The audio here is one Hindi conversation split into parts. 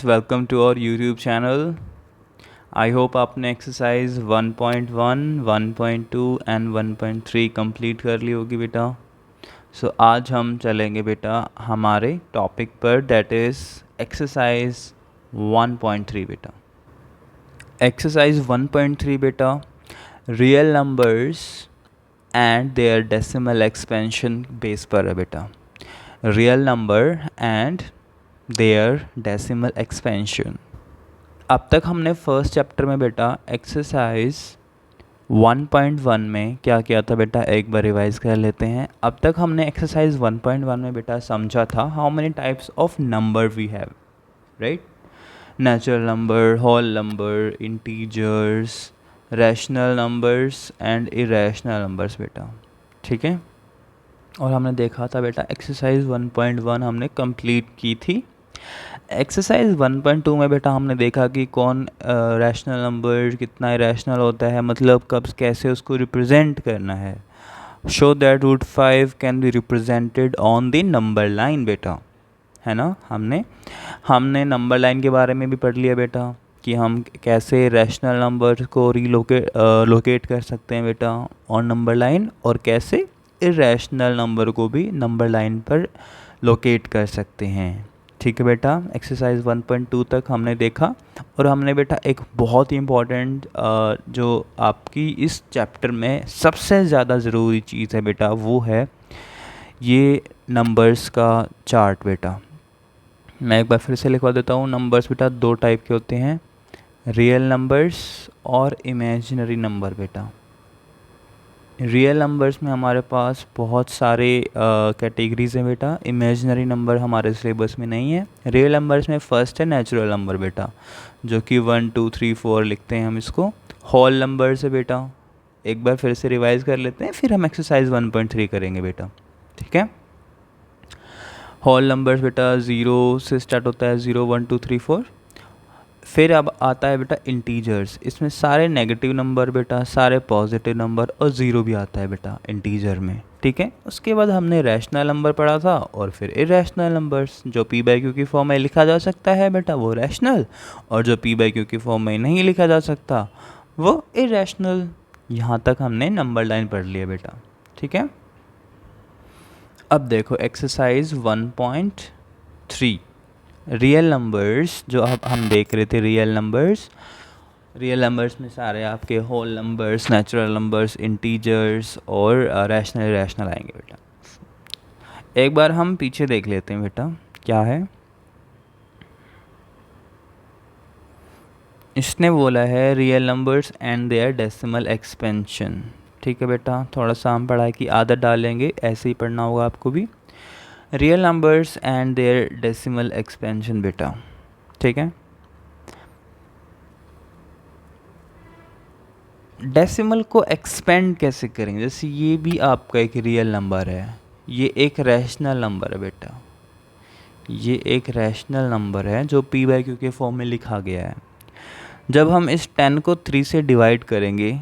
Welcome to our YouTube channel. I hope आपने एक्सरसाइज 1.1, 1.2 एंड 1.3 कंप्लीट कर ली होगी बेटा। सो आज हम चलेंगे बेटा हमारे टॉपिक पर, दैट इज़ एक्सरसाइज 1.3 बेटा। एक्सरसाइज 1.3 बेटा, real numbers and their decimal expansion base पर है बेटा। Real number and their decimal expansion. अब तक हमने फर्स्ट चैप्टर में बेटा एक्सरसाइज 1.1 में क्या किया था बेटा, एक बार रिवाइज कर लेते हैं। अब तक हमने एक्सरसाइज 1.1 में बेटा समझा था how many types of number we have, right. Natural number, whole number, integers, rational numbers and irrational numbers बेटा, ठीक है। और हमने देखा था बेटा एक्सरसाइज 1.1 हमने कंप्लीट की थी। एक्सरसाइज 1.2 में बेटा हमने देखा कि कौन रैशनल नंबर कितना इरेशनल होता है, मतलब कब कैसे उसको रिप्रेजेंट करना है। Show that root 5 can be represented on the number line बेटा, है ना। हमने नंबर लाइन के बारे में भी पढ़ लिया बेटा कि हम कैसे रैशनल नंबर को लोकेट कर सकते हैं बेटा ऑन नंबर लाइन, और कैसे इरेशनल नंबर को भी नंबर लाइन पर लोकेट कर सकते हैं, ठीक है बेटा। एक्सरसाइज 1.2 तक हमने देखा। और हमने बेटा एक बहुत ही इम्पॉर्टेंट जो आपकी इस चैप्टर में सबसे ज़्यादा ज़रूरी चीज़ है बेटा, वो है ये नंबर्स का चार्ट बेटा। मैं एक बार फिर से लिखवा देता हूँ। नंबर्स बेटा दो टाइप के होते हैं, रियल नंबर्स और इमेजिनरी नंबर बेटा। रियल नंबर्स में हमारे पास बहुत सारे कैटेगरीज हैं बेटा। इमेजिनरी नंबर हमारे सिलेबस में नहीं है। रियल नंबर्स में फर्स्ट है नेचुरल नंबर बेटा, जो कि 1 2 3 4 लिखते हैं हम इसको। होल नंबर्स है बेटा, एक बार फिर से रिवाइज कर लेते हैं, फिर हम एक्सरसाइज 1.3 करेंगे बेटा, ठीक है। होल नंबर्स बेटा 0 से स्टार्ट होता है, 0 1 2 3 4। फिर अब आता है बेटा इंटीजर्स, इसमें सारे नेगेटिव नंबर बेटा, सारे पॉजिटिव नंबर और ज़ीरो भी आता है बेटा इंटीजर में, ठीक है। उसके बाद हमने रैशनल नंबर पढ़ा था, और फिर इरेशनल नंबर्स, जो पी बाई क्यू की फॉर्म में लिखा जा सकता है बेटा वो रैशनल, और जो पी बाई क्यू की फॉर्म में नहीं लिखा जा सकता वो इरेशनल। यहाँ तक हमने नंबर लाइन पढ़ लिया बेटा, ठीक है। अब देखो एक्सरसाइज 1.3 रियल नंबर्स, जो अब हम देख रहे थे रियल नंबर्स में सारे आपके whole numbers, natural numbers, integers और रैशनल आएंगे बेटा। एक बार हम पीछे देख लेते हैं बेटा क्या है। इसने बोला है real numbers and their decimal expansion, ठीक है बेटा। थोड़ा सा हम पढ़ाई की आदत डालेंगे, ऐसे ही पढ़ना होगा आपको भी। Real numbers and their decimal expansion बेटा, ठीक है। डेसिमल को एक्सपेंड कैसे करेंगे, जैसे ये भी आपका एक रियल नंबर है, ये एक रैशनल नंबर है बेटा, ये एक रैशनल नंबर है जो पी बाई क्यू के फॉर्म में लिखा गया है। जब हम इस 10 को 3 से डिवाइड करेंगे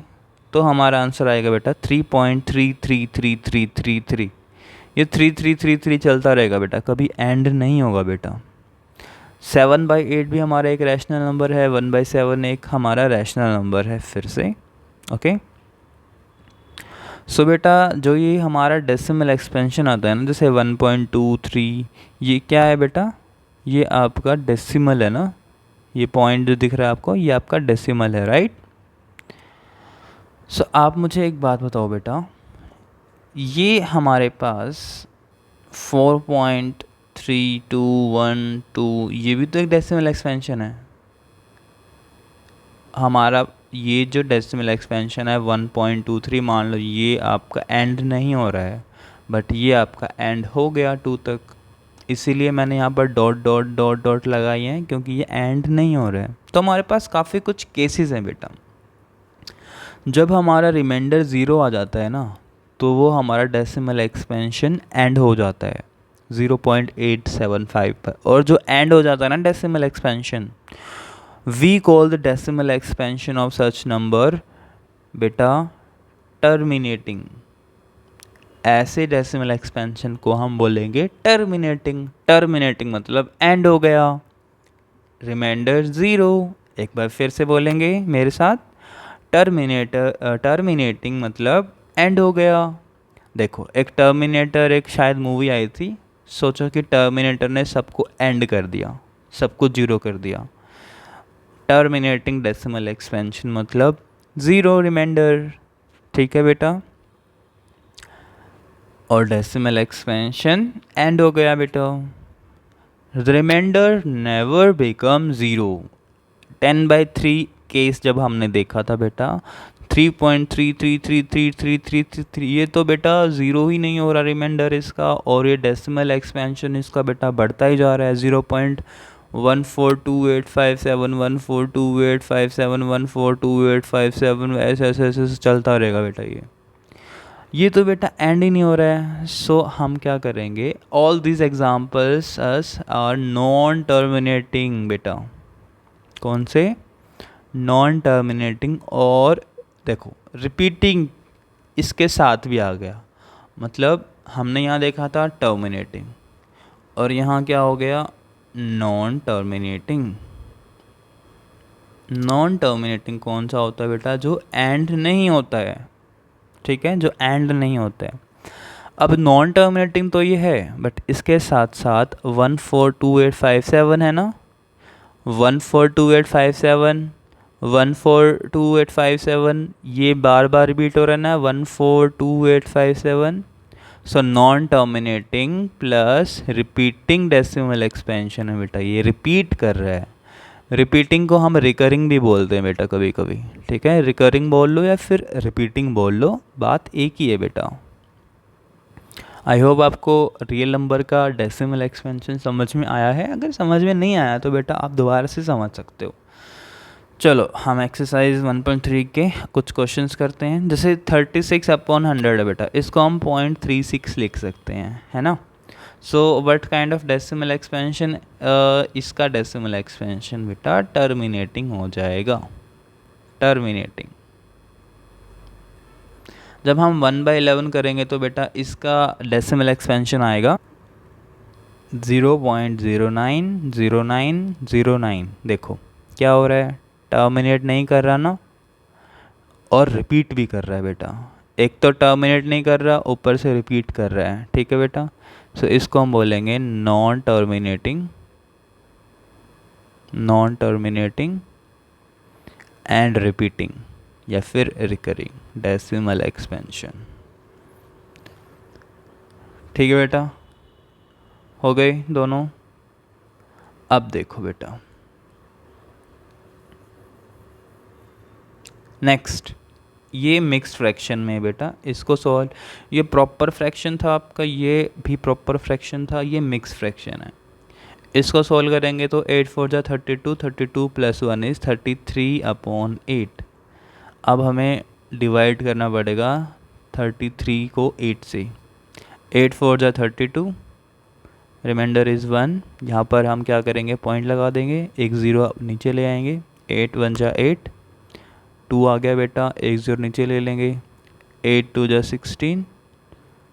तो हमारा आंसर आएगा बेटा 3.33333। ये 3333 चलता रहेगा बेटा, कभी एंड नहीं होगा बेटा। 7/8 भी हमारा एक रैशनल नंबर है, 1/7 एक हमारा रैशनल नंबर है फिर से, ओके। सो बेटा जो ये हमारा डेसिमल एक्सपेंशन आता है ना, जैसे 1.23, ये क्या है बेटा, ये आपका डेसिमल है ना। ये पॉइंट जो दिख रहा है आपको, ये आपका डेसिमल है, राइट। सो आप मुझे एक बात बताओ बेटा, ये हमारे पास 4.3212, ये भी तो एक डेसिमल एक्सपेंशन है हमारा। ये जो डेसिमल एक्सपेंशन है 1.23, मान लो ये आपका एंड नहीं हो रहा है, बट ये आपका एंड हो गया 2 तक, इसीलिए मैंने यहाँ पर डॉट डॉट डॉट डॉट लगाई हैं, क्योंकि ये एंड नहीं हो रहा है। तो हमारे पास काफ़ी कुछ केसेस हैं बेटा, जब हमारा रिमाइंडर ज़ीरो आ जाता है ना, तो वो हमारा डेसिमल एक्सपेंशन एंड हो जाता है 0.875 पर। और जो एंड हो जाता है ना decimal expansion, we call the decimal expansion of such number बेटा टर्मिनेटिंग। ऐसे डेसिमल एक्सपेंशन को हम बोलेंगे टर्मिनेटिंग। टर्मिनेटिंग मतलब एंड हो गया, रिमाइंडर 0। एक बार फिर से बोलेंगे मेरे साथ, टर्मिनेटिंग मतलब एंड हो गया। देखो एक टर्मिनेटर, एक शायद मूवी आई थी, सोचो कि टर्मिनेटर ने सबको एंड कर दिया, सबको जीरो कर दिया। टर्मिनेटिंग डेसिमल एक्सपेंशन मतलब 0 रिमाइंडर, ठीक है बेटा। और डेसिमल एक्सपेंशन एंड हो गया बेटा। Reminder never become 0। 10/3 केस जब हमने देखा था बेटा, 3.33333333, ये तो बेटा ज़ीरो ही नहीं हो रहा रिमाइंडर इसका, और ये डेसिमल एक्सपेंशन इसका बेटा बढ़ता ही जा रहा है। 0.142857142857142857 ऐसे ऐसे ऐसे चलता रहेगा बेटा। ये तो बेटा एंड ही नहीं हो रहा है। सो हम क्या करेंगे, all these examples are non terminating बेटा। कौन से? Non terminating. और देखो रिपीटिंग इसके साथ भी आ गया, मतलब हमने यहाँ देखा था टर्मिनेटिंग, और यहाँ क्या हो गया, नॉन टर्मिनेटिंग। नॉन टर्मिनेटिंग कौन सा होता है बेटा? जो एंड नहीं होता है, ठीक है, जो एंड नहीं होता है। अब नॉन टर्मिनेटिंग तो ये है, बट इसके साथ साथ 142857 है ना, 142857 142857, ये बार बार रिपीट हो रहा है ना, 142857। So non terminating plus repeating decimal expansion है बेटा, ये रिपीट कर रहा है। रिपीटिंग को हम रिकरिंग भी बोलते हैं बेटा कभी कभी, ठीक है, रिकरिंग बोल लो या फिर रिपीटिंग बोल लो, बात एक ही है बेटा। आई होप आपको रियल नंबर का डेसिमल एक्सपेंशन समझ में आया है। अगर समझ में नहीं आया तो बेटा आप दोबारा से समझ सकते हो। चलो हम एक्सरसाइज 1.3 के कुछ क्वेश्चंस करते हैं। जैसे 36/100 है बेटा, इसको हम 0.36 लिख सकते हैं, है ना। So what kind of decimal expansion? इसका डेसिमल एक्सपेंशन बेटा टर्मिनेटिंग हो जाएगा, टर्मिनेटिंग। जब हम 1/11 करेंगे तो बेटा इसका डेसिमल एक्सपेंशन आएगा 0.090909। देखो क्या हो रहा है, टर्मिनेट नहीं कर रहा ना, और रिपीट भी कर रहा है बेटा। एक तो टर्मिनेट नहीं कर रहा, ऊपर से रिपीट कर रहा है, ठीक है बेटा। सो इसको हम बोलेंगे non terminating, non terminating and repeating या फिर रिकरिंग डेसिमल एक्सपेंशन, ठीक है बेटा। हो गए दोनों। अब देखो बेटा नेक्स्ट, ये मिक्स्ड फ्रैक्शन में है बेटा, इसको सॉल्व, ये प्रॉपर फ्रैक्शन था आपका, ये भी प्रॉपर फ्रैक्शन था, ये मिक्स फ्रैक्शन है। इसको सॉल्व करेंगे तो 8 4 जा 32, 32 + 1 इज़ 33/8। अब हमें डिवाइड करना पड़ेगा 33 को 8 से। 8 4 जा 32, रिमाइंडर इज़ 1। यहाँ पर हम क्या करेंगे, पॉइंट लगा देंगे, एक ज़ीरो नीचे ले आएंगे। 8 1 जा 8, 2 आ गया बेटा, एक ज़ीरो नीचे ले लेंगे। 8 2 जा 16,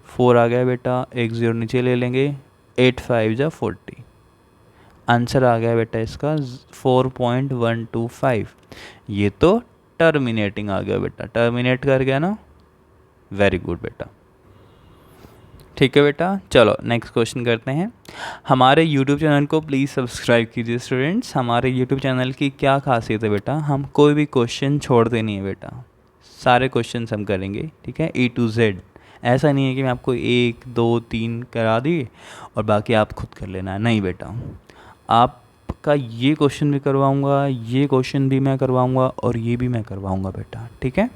4 आ गया बेटा, एक ज़ीरो नीचे ले लेंगे। 8 5 जा 40, आंसर आ गया बेटा इसका 4.125। ये तो टर्मिनेटिंग आ गया बेटा, टर्मिनेट कर गया ना, वेरी गुड बेटा, ठीक है बेटा। चलो नेक्स्ट क्वेश्चन करते हैं। हमारे YouTube चैनल को प्लीज़ सब्सक्राइब कीजिए स्टूडेंट्स। हमारे YouTube चैनल की क्या खासियत है बेटा, हम कोई भी क्वेश्चन छोड़ते नहीं है बेटा, सारे क्वेश्चन हम करेंगे, ठीक है, A to Z। ऐसा नहीं है कि मैं आपको 1 2 3 करा दिए और बाकी आप खुद कर लेना है, नहीं बेटा। आपका ये क्वेश्चन भी करवाऊँगा, ये क्वेश्चन भी मैं करवाऊँगा, और ये भी मैं करवाऊँगा बेटा, ठीक है।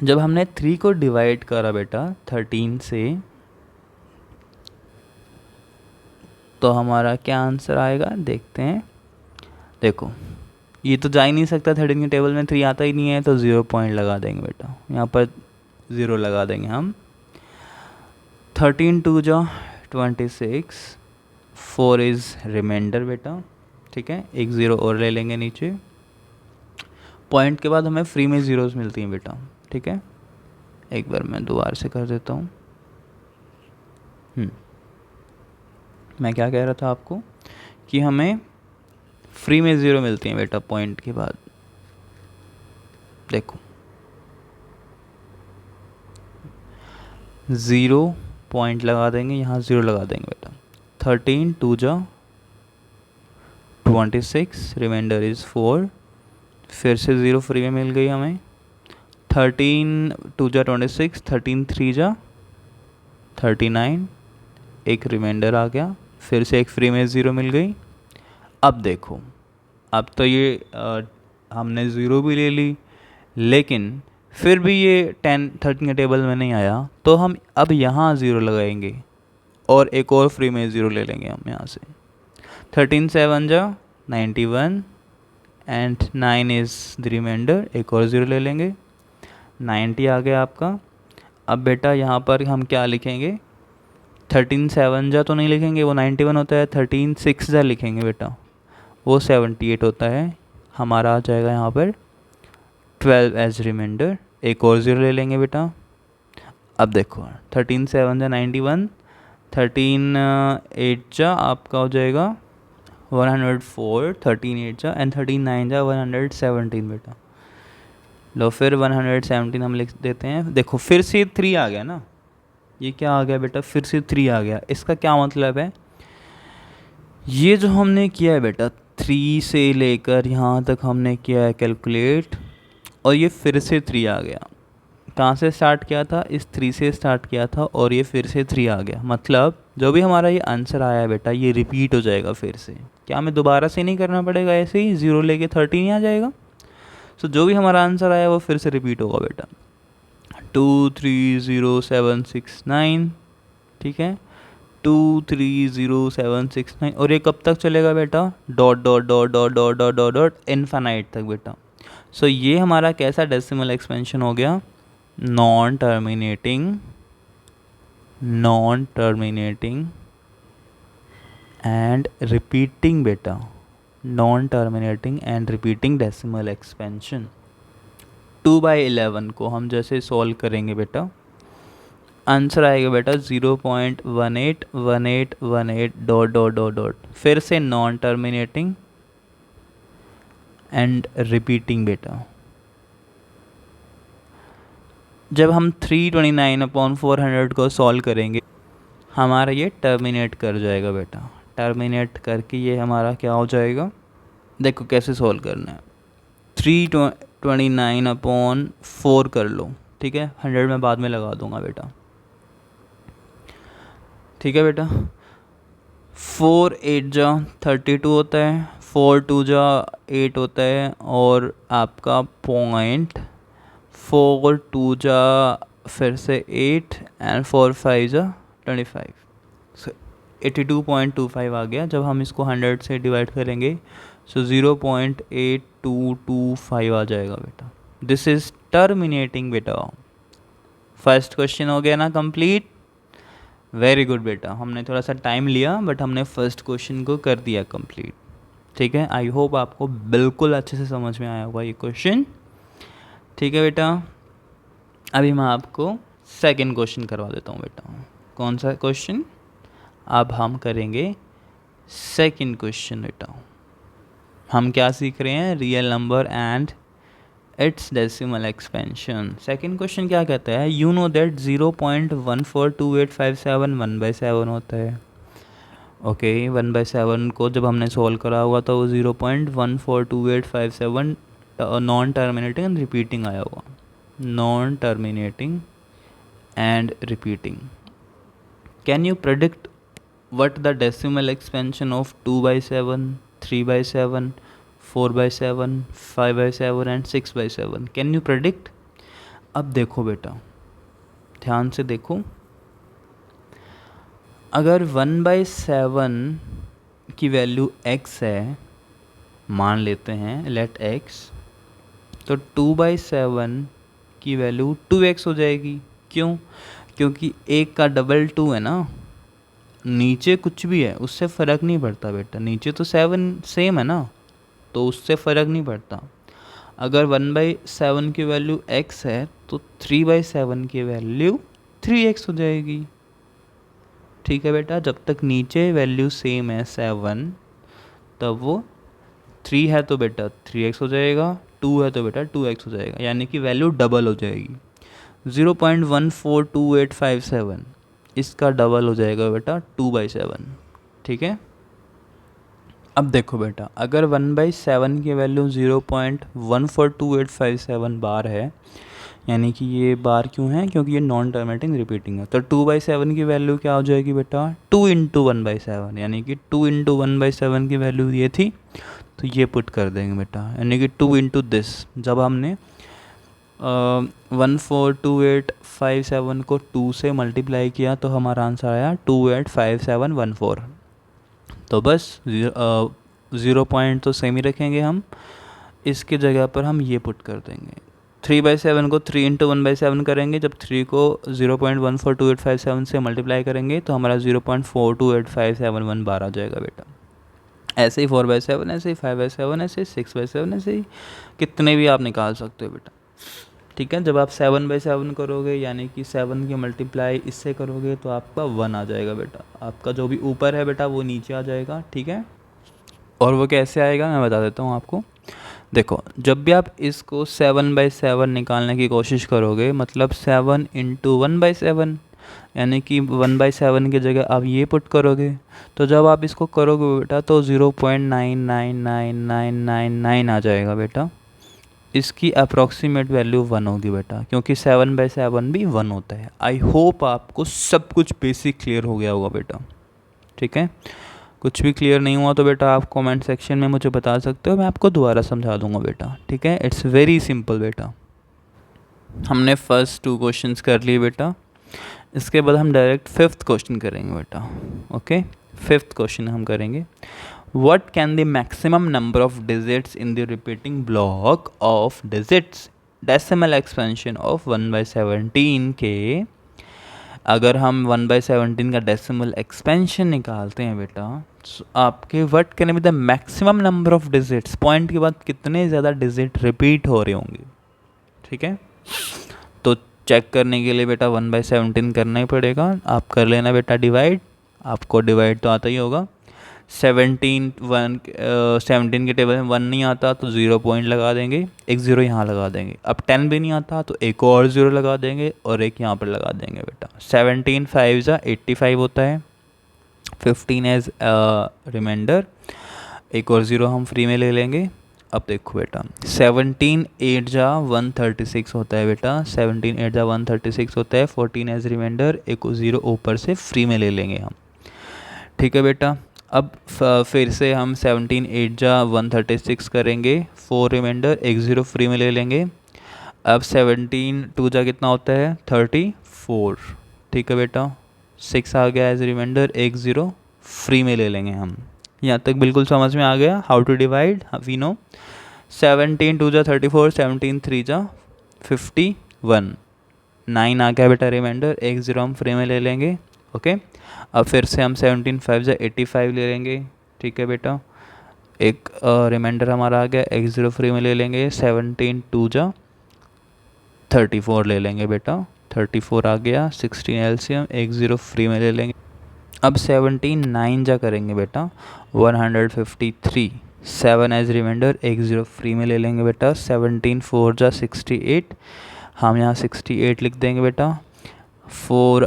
जब हमने 3 को डिवाइड करा बेटा 13 से, तो हमारा क्या आंसर आएगा देखते हैं। देखो ये तो जा ही नहीं सकता, 13 के टेबल में 3 आता ही नहीं है, तो 0 पॉइंट लगा देंगे बेटा, यहाँ पर 0 लगा देंगे हम। 13 2 जा 26, 4 इज़ रिमाइंडर बेटा, ठीक है, एक 0 और ले लेंगे नीचे। पॉइंट के बाद हमें फ्री में ज़ीरोज़ मिलती हैं बेटा, ठीक है। एक बार मैं दोबारा से कर देता हूँ। मैं क्या कह रहा था आपको कि हमें फ्री में 0 मिलती हैं बेटा पॉइंट के बाद। देखो 0 पॉइंट लगा देंगे, यहाँ 0 लगा देंगे बेटा। 13 2 जा 26, रिमाइंडर इज़ 4, फिर से 0 फ्री में मिल गई हमें। 13 2 जा 26, 13 3 जा 39, एक रिमाइंडर आ गया, फिर से एक फ्री में 0 मिल गई। अब देखो, अब तो ये हमने 0 भी ले ली, लेकिन फिर भी ये 13 के टेबल में नहीं आया, तो हम अब यहाँ 0 लगाएंगे और एक और फ्री में 0 ले लेंगे हम यहाँ से। 13 7 जा 91 एंड 9 इज़ द रिमाइंडर, एक और 0 ले लेंगे, 90 आ गया आपका। अब बेटा यहाँ पर हम क्या लिखेंगे, 13 7 जा तो नहीं लिखेंगे, वो 91 होता है। 13 6 जा लिखेंगे बेटा, वो 78 होता है। हमारा आ जाएगा यहाँ पर 12 एज रिमाइंडर, एक और 0 ले लेंगे बेटा। अब देखो 13 7 जा 91, 13 8 जा आपका हो जाएगा 104, 13 8 जा एंड 13 9 जा 117 बेटा। लो फिर 117 हम लिख देते हैं। देखो फिर से 3 आ गया ना, ये क्या आ गया बेटा, फिर से 3 आ गया। इसका क्या मतलब है, ये जो हमने किया है बेटा 3 से लेकर यहाँ तक हमने किया है कैलकुलेट, और ये फिर से 3 आ गया। कहाँ से स्टार्ट किया था, इस 3 से स्टार्ट किया था और ये फिर से 3 आ गया। मतलब जो भी हमारा ये आंसर आया है बेटा, ये रिपीट हो जाएगा फिर से। क्या हमें दोबारा से नहीं करना पड़ेगा, ऐसे ही 0 लेके 13 आ जाएगा। सो जो भी हमारा आंसर आया वो फिर से रिपीट होगा बेटा। 2 3 0 7 6 9, ठीक है, 2 3 0 7 6 9, और ये कब तक चलेगा बेटा, dot dot dot dot dot dot dot dot infinite तक बेटा। सो ये हमारा कैसा डेसिमल एक्सपेंशन हो गया, नॉन टर्मिनेटिंग एंड रिपीटिंग बेटा, non terminating and repeating decimal expansion. 2/11 को हम जैसे सॉल्व करेंगे बेटा, आंसर आएगा बेटा 0.181818 डॉट डॉट डॉट डॉट, फिर से नॉन टर्मिनेटिंग एंड रिपीटिंग बेटा। जब हम 329/400 को सॉल्व करेंगे, हमारा ये टर्मिनेट कर जाएगा बेटा। टर्मिनेट करके ये हमारा क्या हो जाएगा, देखो कैसे सॉल्व करना है। 329/4 कर लो, ठीक है, 100 में बाद में लगा दूंगा बेटा, ठीक है बेटा। 4 8 जा 32 होता है, 4 2 जा 8 होता है, और आपका 0.42 जा फिर से 8 एंड 4 5 जा 25, सो 82.25 आ गया। जब हम इसको 100 से डिवाइड करेंगे सो 0.8225 आ जाएगा बेटा। दिस इज़ टर्मिनेटिंग बेटा। फर्स्ट क्वेश्चन हो गया ना कंप्लीट, वेरी गुड बेटा। हमने थोड़ा सा टाइम लिया बट हमने फर्स्ट क्वेश्चन को कर दिया कंप्लीट, ठीक है। आई होप आपको बिल्कुल अच्छे से समझ में आया होगा ये क्वेश्चन, ठीक है बेटा। अभी मैं आपको सेकंड क्वेश्चन करवा देता हूँ बेटा। कौन सा क्वेश्चन, अब हम करेंगे सेकंड क्वेश्चन बेटा। हम क्या सीख रहे हैं, real number and it's decimal expansion. Second question क्या कहता है, यू नो दैट 0.142857 1/7 होता है। ओके 1/7 को जब हमने सॉल्व करा हुआ था वो 0.142857 नॉन टर्मिनेटिंग एंड रिपीटिंग आया हुआ, non terminating and repeating. Can you predict what the decimal expansion of 2/7, 3/7, 4/7, 5/7 and 6/7? Can you predict? अब देखो बेटा, ध्यान से देखो, अगर 1/7 की वैल्यू x है, मान लेते हैं लेट x, तो 2/7 की वैल्यू 2x हो जाएगी। क्यों, क्योंकि एक का डबल 2 है ना, नीचे कुछ भी है उससे फ़र्क नहीं पड़ता बेटा, नीचे तो 7 सेम है ना, तो उससे फ़र्क नहीं पड़ता। अगर 1/7 की वैल्यू x है तो 3/7 की वैल्यू 3x हो जाएगी, ठीक है बेटा। जब तक नीचे वैल्यू सेम है 7, तब वो 3 है तो बेटा 3x हो जाएगा, 2 है तो बेटा 2x हो जाएगा, यानी कि वैल्यू डबल हो जाएगी। 0.142857 इसका डबल हो जाएगा बेटा 2/7। ठीक है, अब देखो बेटा, अगर 1/7 की वैल्यू 0.142857 बार है, यानी कि ये बार क्यों है, क्योंकि ये नॉन टर्मिनेटिंग रिपीटिंग है, तो 2/7 की वैल्यू क्या हो जाएगी बेटा 2 इंटू 1/7, यानी कि 2 इंटू 1/7 की वैल्यू ये थी, तो ये पुट कर देंगे बेटा, यानी कि 2 इंटू दिस। जब हमने 142857 को 2 से मल्टीप्लाई किया तो हमारा आंसर आया 285714। तो बस 0 तो सेम ही रखेंगे हम, इसके जगह पर हम ये पुट कर देंगे। 3/7 को 3 इंटू 1/7 करेंगे, जब 3 को 0.142857 से मल्टीप्लाई करेंगे तो हमारा 0.428571 बार आ जाएगा बेटा। ऐसे ही 4/7, ऐसे ही 5/7, ऐसे ही 6/7, ऐसे ही कितने भी आप निकाल सकते हो बेटा। ठीक है, जब आप 7/7 करोगे, यानी कि 7 की मल्टीप्लाई इससे करोगे तो आपका 1 आ जाएगा बेटा, आपका जो भी ऊपर है बेटा वो नीचे आ जाएगा। ठीक है, और वो कैसे आएगा मैं बता देता हूँ आपको। देखो, जब भी आप इसको 7/7 निकालने की कोशिश करोगे, मतलब 7 इंटू 1/7, यानी कि 1/7 की जगह आप ये पुट करोगे, तो जब आप इसको करोगे बेटा तो 0.999999 आ जाएगा बेटा। इसकी अप्रॉक्सीमेट वैल्यू 1 होगी बेटा, क्योंकि 7/7 भी 1 होता है। आई होप आपको सब कुछ बेसिक क्लियर हो गया होगा बेटा। ठीक है, कुछ भी क्लियर नहीं हुआ तो बेटा आप कमेंट सेक्शन में मुझे बता सकते हो, मैं आपको दोबारा समझा दूंगा बेटा। ठीक है, इट्स वेरी सिंपल बेटा। हमने फर्स्ट 2 क्वेश्चंस कर लिए बेटा, इसके बाद हम डायरेक्ट 5th क्वेश्चन करेंगे बेटा। ओके, 5th क्वेश्चन हम करेंगे, What can the maximum number of digits in the repeating block of digits decimal expansion of 1/17 के, अगर हम 1/17 का डेसिमल एक्सपेंशन निकालते हैं बेटा, आपके what can be the maximum number of digits, point के बाद कितने ज़्यादा डिजिट रिपीट हो रहे होंगे। ठीक है, तो चेक करने के लिए बेटा 1/17 करना ही पड़ेगा। आप कर लेना बेटा डिवाइड, आपको डिवाइड तो आता ही होगा। 17 के टेबल में 1 नहीं आता तो 0 पॉइंट लगा देंगे, एक 0 यहाँ लगा देंगे। अब 10 भी नहीं आता तो एक और 0 लगा देंगे और एक यहाँ पर लगा देंगे बेटा। 17 5 जा 85 होता है, 15 एज रिमाइंडर, एक और 0 हम फ्री में ले लेंगे। अब देखो बेटा, 17 8 जा 136 होता है बेटा, 17 8 जा 136 होता है, 14 एज रिमाइंडर, एक 0 ऊपर से फ्री में ले लेंगे हम। ठीक है बेटा, अब फिर से हम 17 8 जा 136 करेंगे, 4 रिमाइंडर, एक 0 फ्री में ले लेंगे। अब 17 2 जा कितना होता है 34। ठीक है बेटा, 6 आ गया एज रिमाइंडर, एक 0 फ्री में ले लेंगे हम। यहाँ तक बिल्कुल समझ में आ गया how to divide, we know. 17 2 जा 34, 17 3 जा 51, 9 आ गया बेटा रिमाइंडर, एक 0 हम फ्री में ले लेंगे। ओके, अब फिर से हम 17 5 जा 85 ले लेंगे। ठीक है बेटा, एक रिमाइंडर हमारा आ गया, एक 0 फ्री में ले लेंगे। 17 2 जा 34 ले लेंगे बेटा, 34 आ गया, 16 एलसीएम, एक 0 फ्री में ले लेंगे। अब 17 9 जा करेंगे बेटा 153, 7 एज रिमाइंडर, एक 0 फ्री में ले लेंगे बेटा। 17 4 जा 68, हम यहाँ 68 लिख देंगे बेटा। 4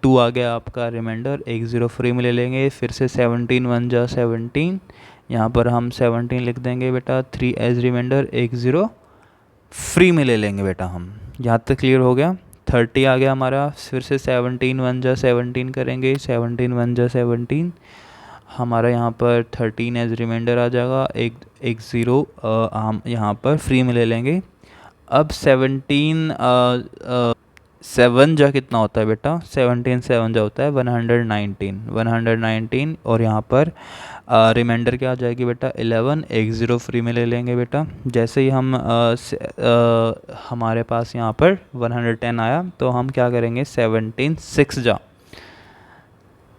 2 आ गया आपका रिमाइंडर, एक 0 फ्री में ले लेंगे। फिर से 17 1 जा 17, यहाँ पर हम 17 लिख देंगे बेटा, 3 एज रिमाइंडर, एक 0 फ्री में ले लेंगे बेटा हम। यहाँ तक क्लियर हो गया। 30 आ गया हमारा, फिर से 17 1 जा 17 करेंगे, 17 1 जा 17, हमारा यहाँ पर 13 एज रिमाइंडर आ जाएगा, एक 0 हम यहाँ पर फ्री में ले लेंगे। अब 17 7 जा कितना होता है बेटा, 17 7 जा होता है 119 और यहाँ पर रिमाइंडर क्या आ जाएगी बेटा 11, एक 0 फ्री में ले लेंगे बेटा। जैसे ही हम हमारे पास यहाँ पर 110 आया तो हम क्या करेंगे, 17 6 जा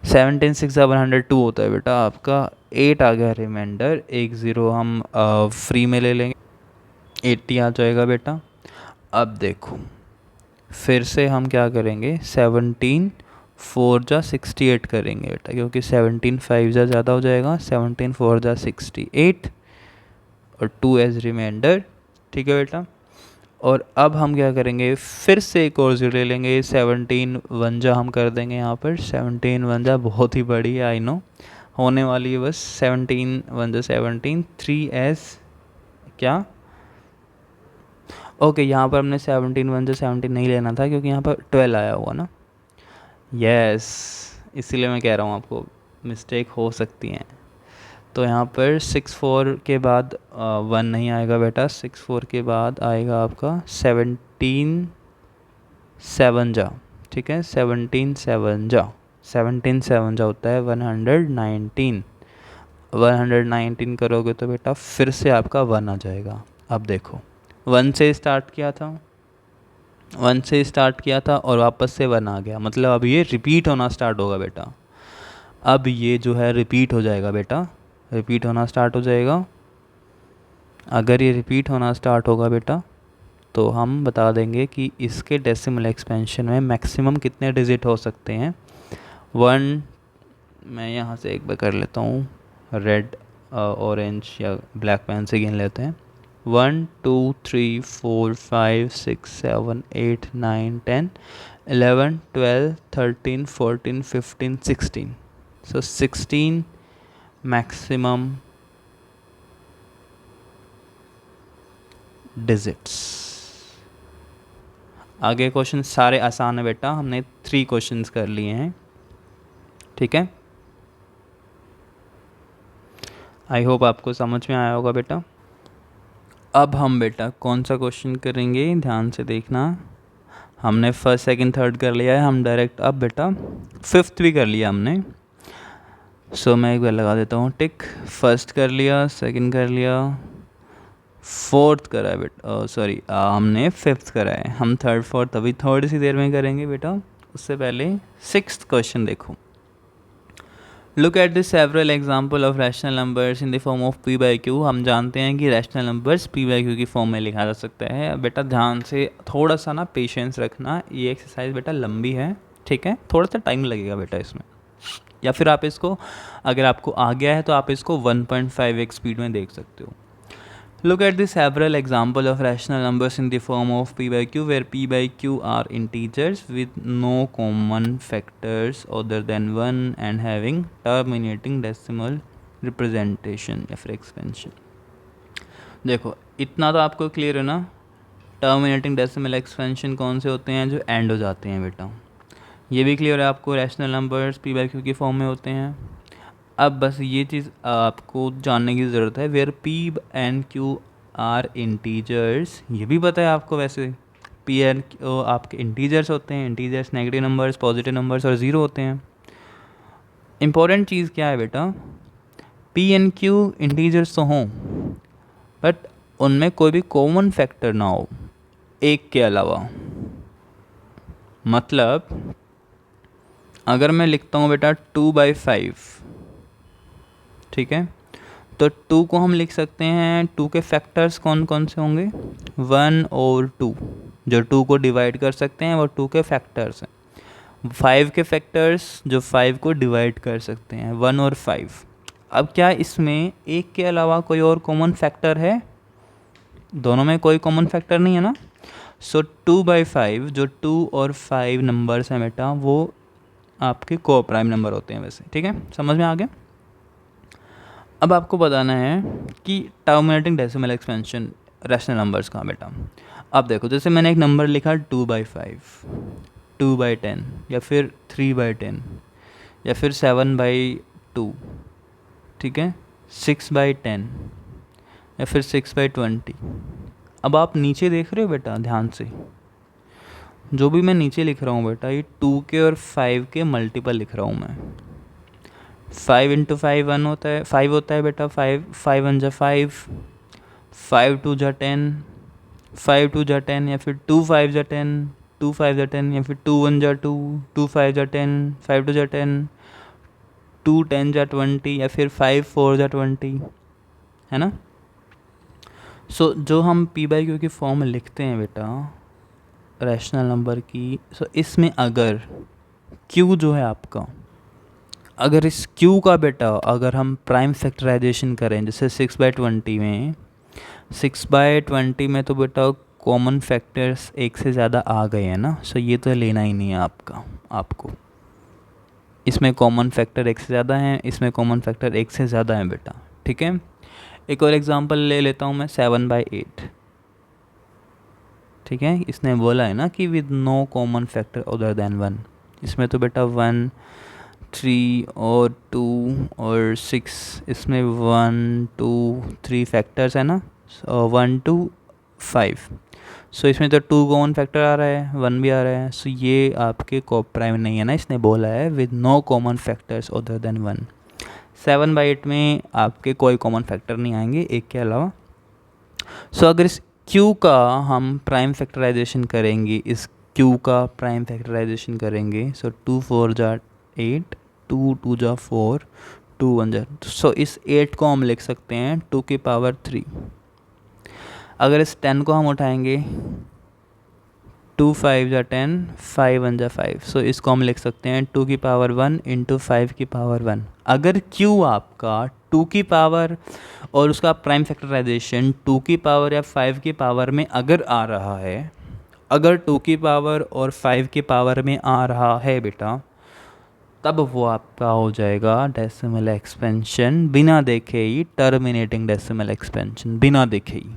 102 होता है बेटा आपका, 8 आ गया रिमाइंडर, एक 0 हम फ्री में ले लेंगे, 80 आ जाएगा बेटा। अब देखो फिर से हम क्या करेंगे, 17 4 जा 68 करेंगे बेटा, क्योंकि 17 5 जा ज़्यादा हो जाएगा। 17 4 जा 68, और 2 एज रिमाइंडर, ठीक है बेटा। और अब हम क्या करेंगे, फिर से एक और 0 ले लेंगे, 17 वंजा हम कर देंगे यहाँ पर, 17 वंजा बहुत ही बड़ी है, आई नो होने वाली है बस, 17 वंजा 17, 3 एस क्या, ओके यहाँ पर हमने 17 वंजा 17 नहीं लेना था क्योंकि यहाँ पर 12 आया हुआ ना, यस, इसीलिए मैं कह रहा हूँ आपको मिस्टेक हो सकती हैं। तो यहाँ पर 6 4 के बाद 1 नहीं आएगा बेटा, 6 4 के बाद आएगा आपका 17 7 जा, ठीक है, 17 7 जा, 17 7 जा होता है 119, 119 करोगे तो बेटा फिर से आपका 1 आ जाएगा। अब देखो 1 से स्टार्ट किया था, 1 से स्टार्ट किया था और वापस से 1 आ गया, मतलब अब ये रिपीट होना स्टार्ट होगा बेटा, अब ये जो है रिपीट हो जाएगा बेटा, रिपीट होना स्टार्ट हो जाएगा। अगर ये रिपीट होना स्टार्ट होगा बेटा तो हम बता देंगे कि इसके डेसिमल एक्सपेंशन में मैक्सिमम कितने डिजिट हो सकते हैं। 1, मैं यहाँ से एक बार कर लेता हूँ, रेड ऑरेंज या ब्लैक पेन से गिन लेते हैं, 1 2 3 4 5 6 7 8 9 10 11 12 13 14 15 16, सो 16 मैक्सिमम डिजिट्स। आगे क्वेश्चन सारे आसान है बेटा, हमने 3 क्वेश्चंस कर लिए हैं, ठीक है। आई होप आपको समझ में आया होगा बेटा। अब हम बेटा कौन सा क्वेश्चन करेंगे, ध्यान से देखना, हमने फर्स्ट सेकंड थर्ड कर लिया है, हम डायरेक्ट अब बेटा फिफ्थ भी कर लिया हमने। सो मैं एक बार लगा देता हूँ टिक, फर्स्ट कर लिया, सेकंड कर लिया, फोर्थ करा है बेटा, सॉरी हमने फिफ्थ करा है, हम थर्ड फोर्थ अभी थोड़ी सी देर में करेंगे बेटा, उससे पहले सिक्स्थ क्वेश्चन देखो। Look at the several example of rational numbers in the form of P by Q. हम जानते हैं कि rational numbers P by Q की फॉर्म में लिखा जा सकता है। बेटा ध्यान से थोड़ा सा ना पेशेंस रखना, ये एक्सरसाइज बेटा लंबी है, ठीक है, थोड़ा सा टाइम लगेगा बेटा इसमें, या फिर आप इसको, अगर आपको आ गया है तो आप इसको 1.5x स्पीड में देख सकते हो। Look at the several example of rational numbers in the form of p by q, where p by q are integers with no common factors other than 1 and having terminating decimal representation या फिर expansion। देखो इतना तो आपको क्लियर है ना, टर्मिनेटिंग डेसिमल एक्सपेंशन कौन से होते हैं, जो एंड हो जाते हैं बेटा, ये भी क्लियर है आपको, rational numbers P by Q की फॉर्म में होते हैं। अब बस ये चीज़ आपको जानने की ज़रूरत है, where P and Q are integers, ये भी पता है आपको वैसे, पी एंड क्यू आपके इंटीजर्स होते हैं, integers negative numbers, positive numbers और ज़ीरो होते हैं। इम्पोर्टेंट चीज़ क्या है बेटा, पी एंड क्यू इंटीजर्स तो हों बट उनमें कोई भी कॉमन फैक्टर ना हो एक के अलावा। मतलब अगर मैं लिखता हूँ बेटा 2/5, ठीक है, तो 2 को हम लिख सकते हैं, 2 के फैक्टर्स कौन कौन से होंगे, 1 और 2, जो 2 को डिवाइड कर सकते हैं वो 2 के फैक्टर्स हैं। 5 के फैक्टर्स जो 5 को डिवाइड कर सकते हैं, 1 और 5। अब क्या इसमें एक के अलावा कोई और कॉमन फैक्टर है, दोनों में कोई कॉमन फैक्टर नहीं है ना। सो 2/5 जो 2 और 5 नंबर्स हैं बेटा वो आपके को प्राइम नंबर होते हैं वैसे, ठीक है, समझ में आ गया। अब आपको बताना है कि terminating decimal expansion rational numbers का बेटा। अब देखो जैसे मैंने एक नंबर लिखा 2/5, 2/10 या फिर 3/10 या फिर 7/2, ठीक है, 6/10 या फिर 6/20। अब आप नीचे देख रहे हो बेटा ध्यान से, जो भी मैं नीचे लिख रहा हूँ बेटा ये 2 के और 5 के मल्टीपल लिख रहा हूँ मैं। 5 × 5 1 होता है, 5 होता है बेटा, 5 5 1 जा 5, 5 2 जा 10, 5 2 जा 10 या फिर 2 5 जा 10, 2 5 जा 10 या फिर 2 1 जा 2, 2 5 जा 10, 5 2 जा 10, 2 10 जा 20 या फिर 5 4 जा 20, है ना। सो जो हम पी बाई क्यू की फॉर्म में लिखते हैं बेटा रैशनल नंबर की, सो इसमें अगर क्यू जो है आपका, अगर इस क्यू का बेटा अगर हम प्राइम फैक्टराइजेशन करें जैसे 6/20 में, 6/20 में तो बेटा कॉमन फैक्टर्स एक से ज़्यादा आ गए हैं ना, सो ये तो लेना ही नहीं है आपको। इसमें कॉमन फैक्टर एक से ज़्यादा हैं, इसमें कॉमन फैक्टर एक से ज़्यादा है बेटा, ठीक है। एक और एग्जांपल ले लेता हूँ मैं, 7/8, ठीक है। इसने बोला है ना कि with no common factor other than 1। इसमें तो बेटा 1, 3 और 2 और 6, इसमें 1, 2, 3 फैक्टर्स है ना, 1, 2, 5। सो इसमें तो 2 कॉमन फैक्टर आ रहा है, 1 भी आ रहा है, सो ये आपके कॉप प्राइम नहीं है ना, इसने बोला है with no common factors other than 1। 7/8 में आपके कोई कॉमन फैक्टर नहीं आएंगे एक के अलावा। सो अगर इस Q का हम प्राइम फैक्टराइजेशन करेंगे, इस Q का प्राइम फैक्टराइजेशन करेंगे, सो 2 4 जा 8, 2 2 जा 4, 2 1 जा, सो इस 8 को हम लिख सकते हैं 2 की पावर 3। अगर इस 10 को हम उठाएंगे, 2 5 जा 10, 5 1 जा 5, सो इसको हम लिख सकते हैं 2 की पावर 1 इंटू 5 की पावर 1। अगर Q आपका 2 की पावर और उसका प्राइम फैक्टराइजेशन 2 की पावर या 5 की पावर में अगर आ रहा है, अगर 2 की पावर और 5 की पावर में आ रहा है बेटा, तब वो आपका हो जाएगा डेसिमल एक्सपेंशन बिना देखे ही, टर्मिनेटिंग डेसिमल एक्सपेंशन बिना देखे ही,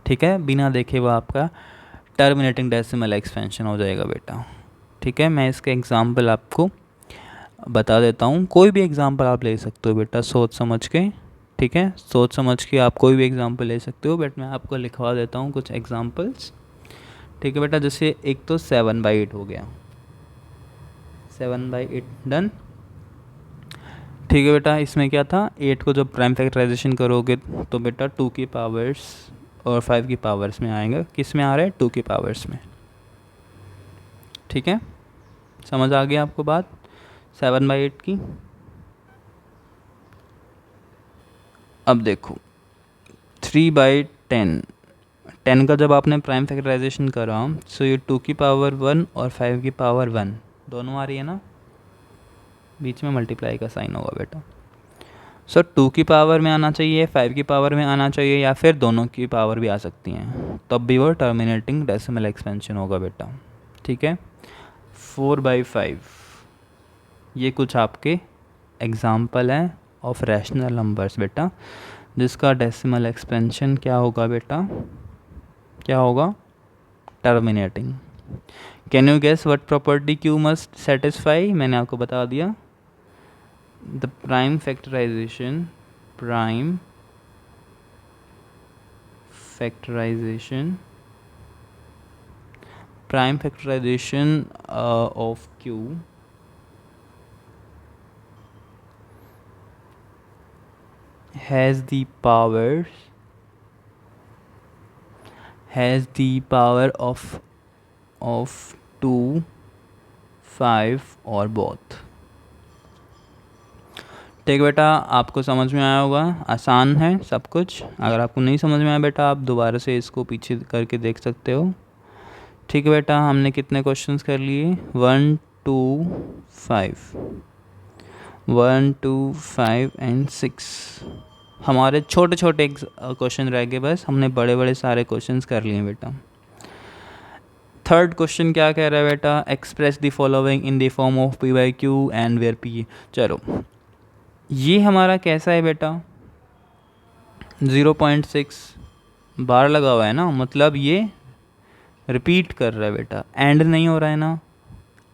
ठीक है। बिना देखे वो आपका टर्मिनेटिंग डेसिमल एक्सपेंशन हो जाएगा बेटा, ठीक है। मैं इसके एग्जांपल आपको बता देता हूँ, कोई भी एग्जांपल आप ले सकते हो बेटा सोच समझ के, ठीक है। सोच समझ के आप कोई भी एग्जांपल ले सकते हो, बट मैं आपको लिखवा देता हूँ कुछ एग्जांपल्स, ठीक है बेटा। जैसे एक तो 7/8 हो गया, 7/8 डन, ठीक है बेटा। इसमें क्या था, 8 को जब प्राइम फैक्टराइजेशन करोगे तो बेटा 2 की पावर्स और 5 की पावर्स में आएंगे, किस में आ रहा है, 2 की पावर्स में, ठीक है। समझ आ गया आपको बात 7/8 की। अब देखो 3/10, 10 का जब आपने प्राइम फैक्टराइजेशन करा, सो ये 2 की पावर 1 और 5 की पावर 1 दोनों आ रही है ना, बीच में मल्टीप्लाई का साइन होगा बेटा। सो 2 की पावर में आना चाहिए, 5 की पावर में आना चाहिए, या फिर दोनों की पावर भी आ सकती हैं, तब भी वो टर्मिनेटिंग डेसिमल एक्सपेंशन होगा बेटा, ठीक है। 4/5, ये कुछ आपके एग्जाम्पल हैं ऑफ रैशनल नंबर्स बेटा, जिसका डेसिमल एक्सपेंशन क्या होगा बेटा, क्या होगा, terminating. Can you guess what property Q must satisfy, मैंने आपको बता दिया, the prime factorisation of Q has the power of 2, 5 और both, ठीक बेटा। आपको समझ में आया होगा, आसान है सब कुछ। अगर आपको नहीं समझ में आया बेटा, आप दोबारा से इसको पीछे करके देख सकते हो, ठीक है बेटा। हमने कितने क्वेश्चंस कर लिए, 1 2 5, 1 2 5 एंड 6। हमारे छोटे छोटे क्वेश्चन रह गए, बस हमने बड़े बड़े सारे क्वेश्चंस कर लिए बेटा। थर्ड क्वेश्चन क्या कह रहा है बेटा, express the following in the form of P/Q and where P। चलो ये हमारा कैसा है बेटा, 0.6 बार लगा हुआ है ना, मतलब ये रिपीट कर रहा है बेटा, एंड नहीं हो रहा है ना,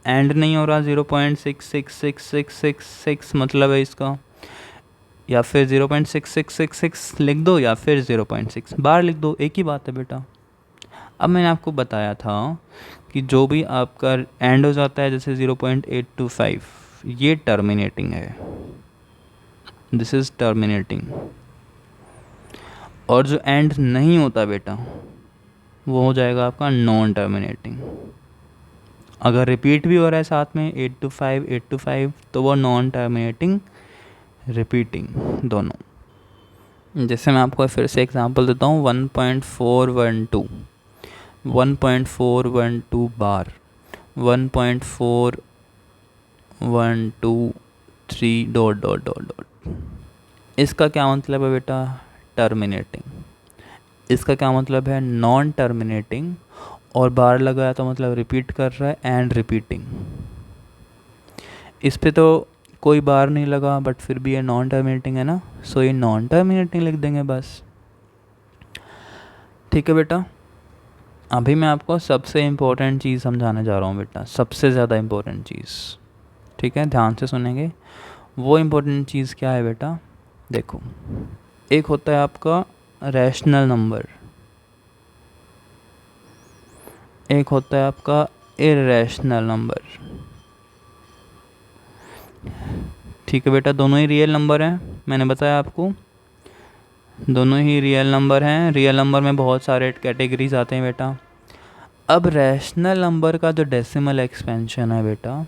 एंड नहीं हो रहा, 0.6666666 मतलब है इसका, या फिर 0.6666 लिख दो या फिर 0.6 बार लिख दो, एक ही बात है बेटा। अब मैंने आपको बताया था कि जो भी आपका एंड हो जाता है, जैसे 0.825, ये टर्मिनेटिंग है, दिस इज़ टर्मिनेटिंग। और जो एंड नहीं होता बेटा, वो हो जाएगा आपका नॉन टर्मिनेटिंग। अगर रिपीट भी हो रहा है साथ में 8 to 5 8 to 5, तो वो नॉन टर्मिनेटिंग रिपीटिंग दोनों। जैसे मैं आपको फिर से एग्जांपल देता हूँ, 1.412 बार, 1.4123 ... इसका क्या मतलब है बेटा, टर्मिनेटिंग। इसका क्या मतलब है? नॉन टर्मिनेटिंग, और बार लगाया तो मतलब रिपीट कर रहा है, एंड रिपीटिंग। इस पे तो कोई बार नहीं लगा बट फिर भी ये नॉन टर्मिनेटिंग है ना, सो ये नॉन टर्मिनेटिंग लिख देंगे बस। ठीक है बेटा, अभी मैं आपको सबसे इम्पोर्टेंट चीज़ समझाने जा रहा हूँ बेटा, सबसे ज़्यादा इम्पोर्टेंट चीज़। ठीक है, ध्यान से सुनेंगे। वो इम्पोर्टेंट चीज़ क्या है बेटा? देखो, एक होता है आपका रैशनल नंबर, एक होता है आपका इर्रेशनल नंबर। ठीक है बेटा, दोनों ही रियल नंबर हैं, मैंने बताया आपको, दोनों ही रियल नंबर हैं। रियल नंबर में बहुत सारे कैटेगरीज आते हैं बेटा। अब रैशनल नंबर का जो डेसिमल एक्सपेंशन है बेटा,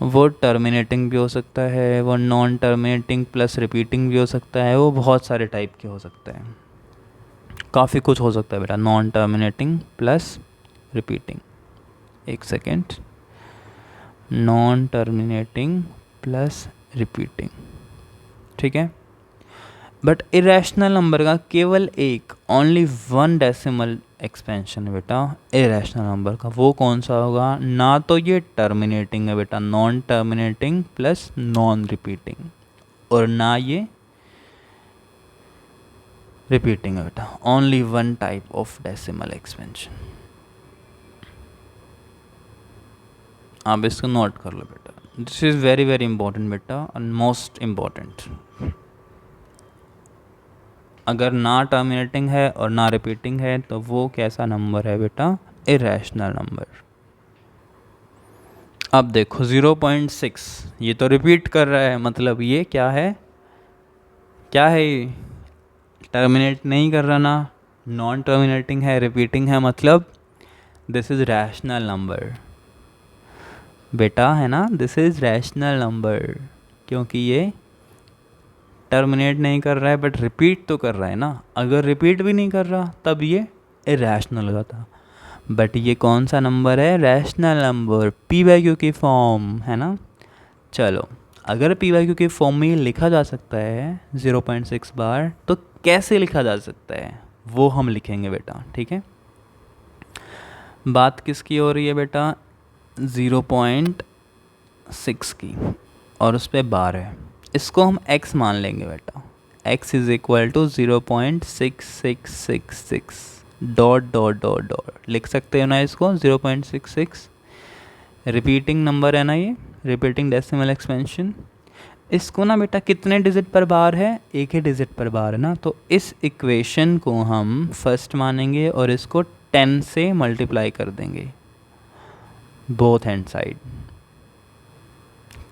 वो टर्मिनेटिंग भी हो सकता है, वो नॉन टर्मिनेटिंग प्लस रिपीटिंग भी हो सकता है, वो बहुत सारे टाइप के हो सकते हैं, काफ़ी कुछ हो सकता है बेटा। नॉन टर्मिनेटिंग प्लस रिपीटिंग, एक second, non terminating plus repeating. ठीक है, बट इरेशनल नंबर का केवल एक, ओनली वन डेसिमल एक्सपेंशन है बेटा इरेशनल नंबर का। वो कौन सा होगा? ना तो ये टर्मिनेटिंग है बेटा, non terminating plus non repeating, और ना ये रिपीटिंग है बेटा, only one type of decimal expansion. आप इसको नोट कर लो बेटा, this is very very important बेटा, एंड मोस्ट इम्पॉर्टेंट। अगर ना टर्मिनेटिंग है और ना रिपीटिंग है तो वो कैसा नंबर है बेटा? Irrational number. अब देखो 0.6, ये तो रिपीट कर रहा है, मतलब ये क्या है? क्या है ये? टर्मिनेट नहीं कर रहा ना, नॉन टर्मिनेटिंग है, रिपीटिंग है, मतलब दिस इज़ रैशनल नंबर बेटा, है ना, दिस इज़ रैशनल नंबर, क्योंकि ये टर्मिनेट नहीं कर रहा है बट रिपीट तो कर रहा है ना। अगर रिपीट भी नहीं कर रहा तब ये इरेशनल होगा था, बट ये कौन सा नंबर है? Rational number, P by Q की फॉर्म, है ना। चलो, अगर पी बाई क्यू की फॉर्म में ये लिखा जा सकता है 0.6 बार, तो कैसे लिखा जा सकता है वो हम लिखेंगे बेटा। ठीक है, बात किसकी हो रही है बेटा? 0.6 की, और उस पर बार है, इसको हम x मान लेंगे बेटा। x is equal to 0.6666 dot dot dot dot लिख सकते हो ना इसको, 0.66। रिपीटिंग नंबर है ना ये, रिपीटिंग डेसिमल एक्सपेंशन। इसको ना बेटा कितने डिजिट पर बार है? एक ही डिजिट पर बार है ना, तो इस इक्वेशन को हम फर्स्ट मानेंगे और इसको 10 से मल्टीप्लाई कर देंगे बोथ हैंड साइड।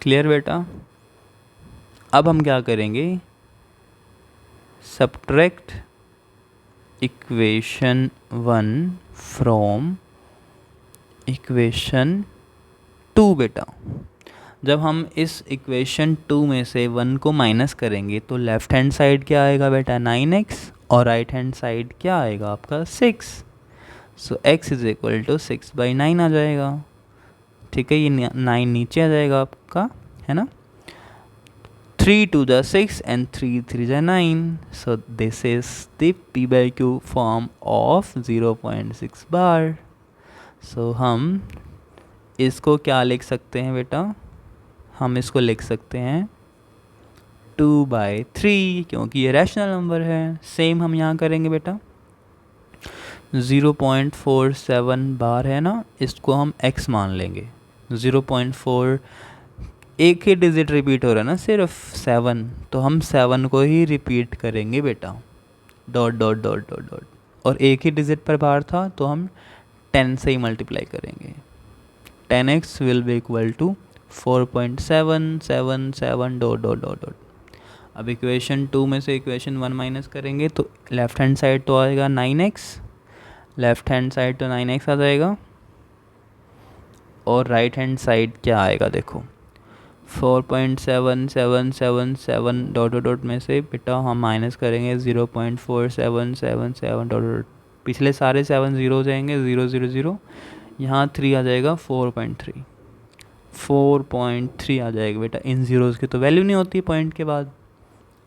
क्लियर बेटा? अब हम क्या करेंगे? सब्ट्रैक्ट इक्वेशन 1 फ्रॉम इक्वेशन 2 बेटा। जब हम इस इक्वेशन 2 में से 1 को माइनस करेंगे तो लेफ्ट हैंड साइड क्या आएगा बेटा? 9x, और राइट हैंड साइड क्या आएगा आपका? 6। सो x इज इक्वल टू 6/9 आ जाएगा। ठीक है, ये 9 नीचे आ जाएगा आपका, है ना। 3 2 the 6 and 3 3 the 9. So this is the P by Q form of 0.6 bar. So हम इसको क्या लिख सकते हैं बेटा? हम इसको लिख सकते हैं 2/3, क्योंकि ये रैशनल नंबर है। सेम हम यहाँ करेंगे बेटा, 0.47 बार है ना, इसको हम x मान लेंगे। 0.4 एक ही डिजिट रिपीट हो रहा है ना, सिर्फ 7, तो हम 7 को ही रिपीट करेंगे बेटा, dot dot dot dot dot, और एक ही डिजिट पर बार था तो हम 10 से ही मल्टीप्लाई करेंगे। 10x will be equal to 4.777 dot dot dot dot. अब इक्वेशन 2 में से इक्वेशन 1 माइनस करेंगे तो लेफ्ट हैंड साइड तो आएगा 9x, लेफ्ट हैंड साइड तो 9x आ जाएगा, और राइट हैंड साइड क्या आएगा देखो, 4.7777 डॉट डॉट डॉट में से बेटा हम माइनस करेंगे 0.4777 डॉट डॉट, पिछले सारे 7 ज़ीरो हो जाएंगे, 0 0 0, यहाँ 3 आ जाएगा, 4.3 आ जाएगा बेटा। इन ज़ीरोज़ की तो वैल्यू नहीं होती पॉइंट के बाद,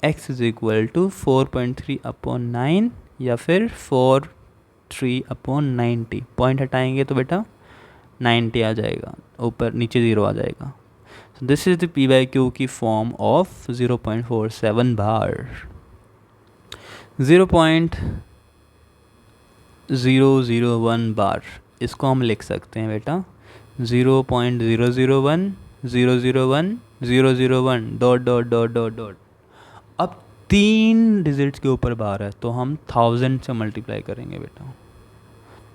x इज इक्वल टू 4.3/9 या फिर 4/3/90। पॉइंट हटाएंगे तो बेटा 90 आ जाएगा, ऊपर नीचे 0 आ जाएगा। This is the P by Q की फॉर्म ऑफ 0.47 बार। 0.001 बार, इसको हम लिख सकते हैं बेटा 0.001 dot dot dot dot dot. अब 3 डिजिट्स के ऊपर बार है तो हम 1000 से मल्टीप्लाई करेंगे बेटा।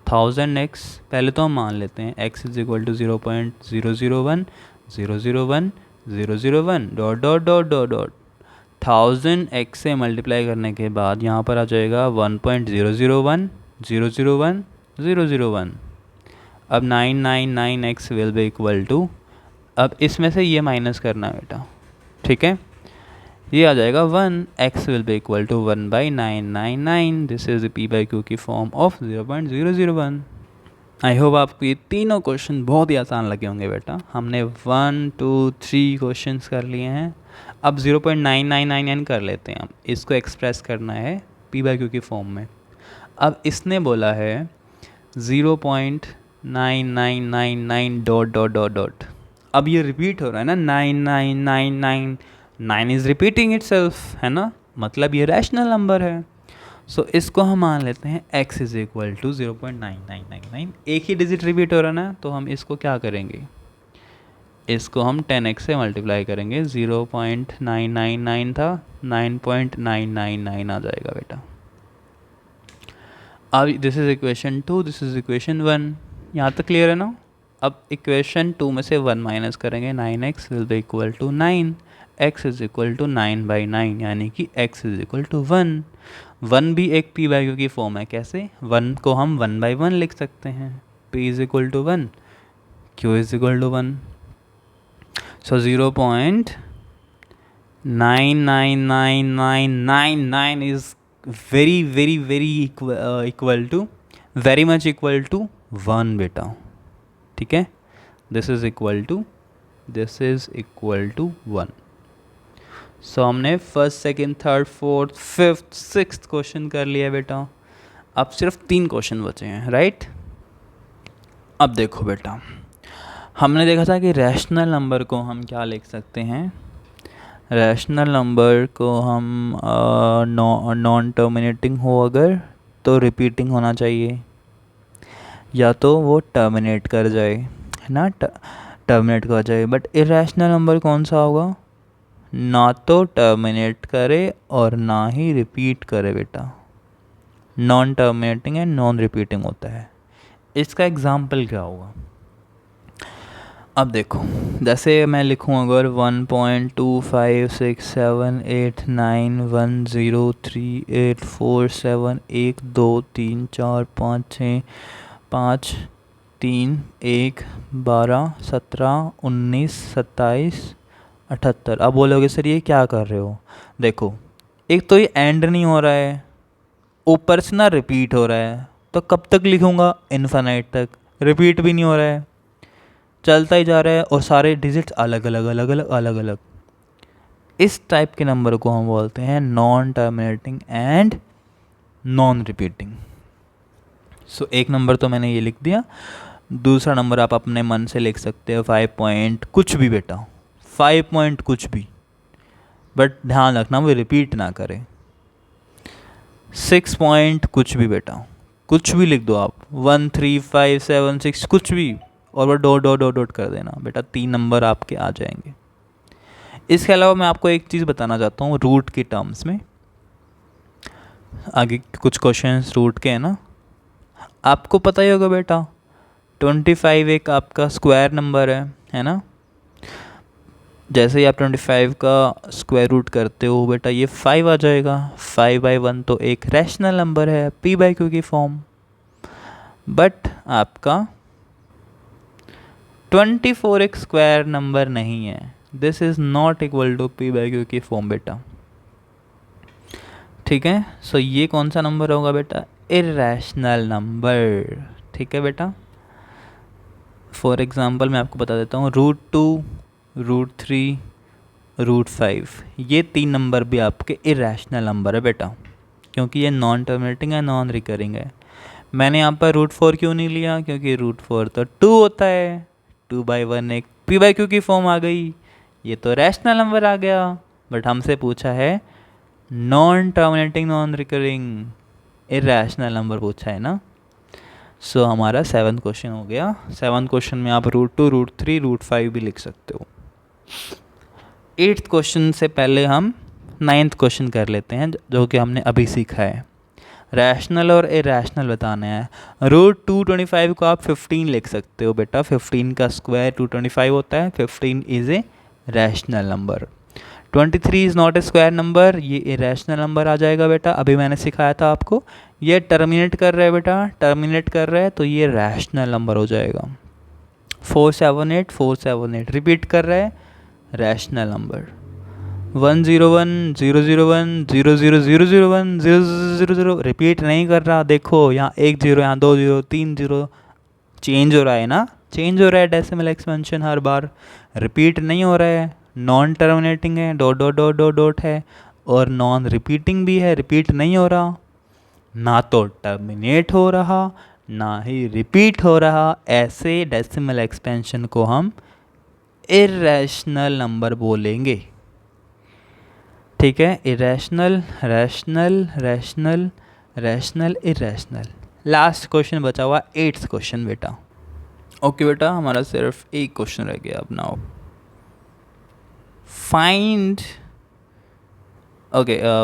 1000x पहले तो हम मान लेते हैं x is equal to 0.001 dot dot dot dot dot. 1000x से मल्टीप्लाई करने के बाद यहाँ पर आ जाएगा 1.001 अब 999x will be equal to, अब इसमें से ये माइनस करना है बेटा, ठीक है, ये आ जाएगा 1, x will be equal to 1/999। This is p by Q की फॉर्म ऑफ 0.001। आई होप आपको ये तीनों क्वेश्चन बहुत ही आसान लगे होंगे बेटा। हमने 1 2 3 क्वेश्चन कर लिए हैं। अब 0.999 कर लेते हैं, हम इसको एक्सप्रेस करना है p बाई क्यू की फॉर्म में। अब इसने बोला है 0.9999 डॉट डॉट डॉट डॉट। अब ये रिपीट हो रहा है ना, 9999, 9 इज़ रिपीटिंग इटसेल्फ, है ना, मतलब ये रैशनल नंबर है। सो इसको हम मान लेते हैं x इज इक्वल टू 0.9999। एक ही डिजिट रिपीट हो रहा है ना, तो हम इसको क्या करेंगे, इसको हम 10x से मल्टीप्लाई करेंगे। 0.999 था, 9.999 आ जाएगा बेटा। अब this is equation 2, this is equation 1। यहाँ तक क्लियर है ना। अब इक्वेशन 2 में से 1 माइनस करेंगे, 9x will be equal to 9, x is equal to 9/9, यानी कि x इज इक्वल टू 1। 1 भी एक p बाई क्यू की फॉर्म है। कैसे? 1 को हम 1/1 लिख सकते हैं, p is equal to 1, q is equal to 1। So 0.99999 is very very very equal to, very much equal to 1 बेटा, ठीक है। This is equal to 1। So हमने first second third fourth fifth sixth question कर लिया बेटा। अब सिर्फ 3 क्वेश्चन बचे हैं, राइट। अब देखो बेटा, हमने देखा था कि रैशनल नंबर को हम क्या लिख सकते हैं, रैशनल नंबर को हम नॉन टर्मिनेटिंग हो अगर तो रिपीटिंग होना चाहिए, या तो वो टर्मिनेट कर जाए, है ना, टर्मिनेट कर जाए। बट इरेशनल नंबर कौन सा होगा, ना तो टर्मिनेट करे और ना ही रिपीट करे बेटा। Non terminating and non repeating होता है। इसका एग्जाम्पल क्या होगा, अब देखो, जैसे मैं लिखूँ अगर 1.255678931234711217 अब बोलोगे सर ये क्या कर रहे हो। देखो, एक तो ये एंड नहीं हो रहा है, ऊपर से ना रिपीट हो रहा है, तो कब तक लिखूँगा, इन्फिनिट तक। रिपीट भी नहीं हो रहा है, चलता ही जा रहा है, और सारे डिजिट्स अलग अलग अलग अलग अलग अलग। इस टाइप के नंबर को हम बोलते हैं non terminating and non repeating. So एक नंबर तो मैंने ये लिख दिया। दूसरा नंबर आप अपने मन से लिख सकते हो 5 पॉइंट कुछ भी बेटा, 5 पॉइंट कुछ भी, बट ध्यान रखना वो रिपीट ना करे। 6 पॉइंट कुछ भी बेटा, कुछ भी लिख दो आप, 1 3 5 7 6 कुछ भी, और वो डॉट डॉट डॉट डॉट कर देना बेटा, 3 नंबर आपके आ जाएंगे। इसके अलावा मैं आपको एक चीज़ बताना चाहता हूँ रूट के टर्म्स में। आगे कुछ क्वेश्चंस रूट के हैं ना, आपको पता ही होगा बेटा 25 एक आपका स्क्वायर नंबर है ना। जैसे ही आप 25 का स्क्वायर रूट करते हो बेटा, ये 5 आ जाएगा। 5/1 तो एक रैशनल नंबर है, p बाई क्यू की फॉर्म। बट आपका 24 एक स्क्वायर नंबर नहीं है, this is not equal to p by Q की फॉर्म बेटा, ठीक है। सो ये कौन सा नंबर होगा बेटा, इरेशनल नंबर, ठीक है बेटा। फॉर एग्जांपल मैं आपको बता देता हूँ, √2, √3, √5। ये 3 नंबर भी आपके इरेशनल नंबर है बेटा, क्योंकि ये नॉन टर्मिनेटिंग है, नॉन रिकरिंग है। मैंने यहाँ पर √4 क्यों नहीं लिया, क्योंकि √4 तो 2 होता है, 2/1 एक p/q की फॉर्म आ गई, ये तो रैशनल नंबर आ गया। बट हमसे पूछा है non terminating non recurring irrational number पूछा है ना। सो हमारा 7th क्वेश्चन हो गया। 7th क्वेश्चन में आप √2 √3 √5 भी लिख सकते हो। 8th क्वेश्चन से पहले हम 9th क्वेश्चन कर लेते हैं, जो कि हमने अभी सीखा है। रैशनल और इरेशनल बताना है। √225 को आप 15 लिख सकते हो बेटा, 15 का स्क्वायर 225 होता है, 15 is a rational number. 23 is not a square number, ये इरेशनल नंबर आ जाएगा बेटा। अभी मैंने सिखाया था आपको, ये टर्मिनेट कर रहा है बेटा, टर्मिनेट कर रहा है तो ये रैशनल नंबर हो जाएगा। 478 रिपीट कर रहा है, रैशनल नंबर। 101 001 00001 000 रिपीट नहीं कर रहा, देखो यहाँ 1 0, यहाँ 2 0, 3 0, चेंज हो रहा है ना, चेंज हो रहा है डेसिमल एक्सपेंशन हर बार, रिपीट नहीं हो रहा है। नॉन टर्मिनेटिंग है, dot dot dot dot dot है, और नॉन रिपीटिंग भी है, रिपीट नहीं हो रहा, ना तो टर्मिनेट हो रहा ना ही रिपीट हो रहा। ऐसे डेसिमल एक्सपेंशन को हम इरेशनल नंबर बोलेंगे, ठीक है। Irrational, rational, rational, rational, irrational. Last question बचा हुआ 8th क्वेश्चन बेटा। ओके बेटा, हमारा सिर्फ एक क्वेश्चन रह गया अब। Now find